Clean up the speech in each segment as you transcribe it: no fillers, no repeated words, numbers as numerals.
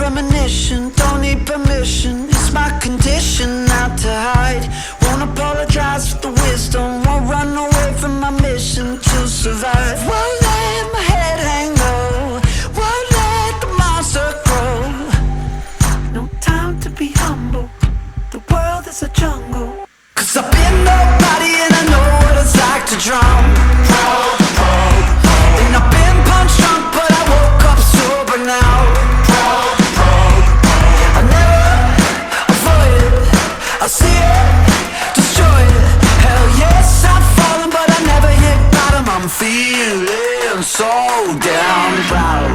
premonition, don't need permission. It's my condition not to hide. Won't apologize for the wisdom, won't run away from my mission to survive. Won't let my head hang low, won't let the monster grow. No time to be humble, the world is a jungle. Cause I've been nobody and I know what it's like to drown. And I've been punch drunk but I woke up sober now. I never avoid it, I see it, destroy it. Hell yes, I've fallen but I never hit bottom. I'm feeling so damn proud.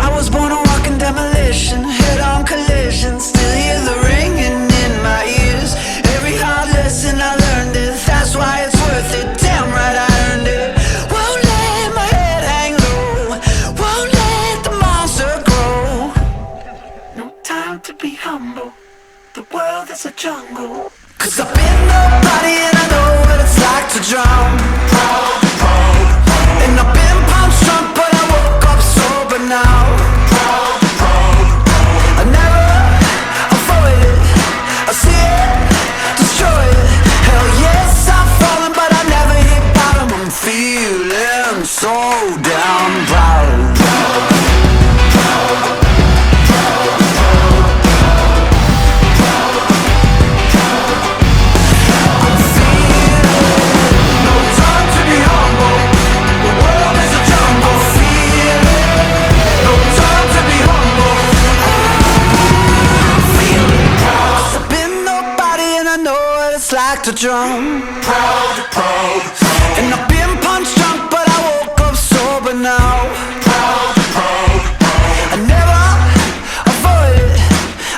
I was born a walking demolition, head-on collision, still hear the ringing in my ears. Every hard lesson I learned it, that's why it's worth it. Damn right I earned it. Won't let my head hang low, won't let the monster grow. No time to be humble, the world is a jungle. Cause I've been nobody and I know what it's like to drown. And I've been punched drunk but I woke up sober now. I never avoid it, I see it, destroy it. Hell yes, I've fallen but I never hit bottom. I'm feeling so damn proud. Like to drum, proud, and I've been punch drunk but I woke up sober now. Proud, I never avoid it,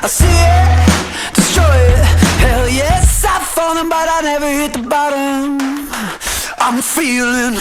I see it, destroy it. Hell yes, I've fallen but I never hit the bottom. I'm feeling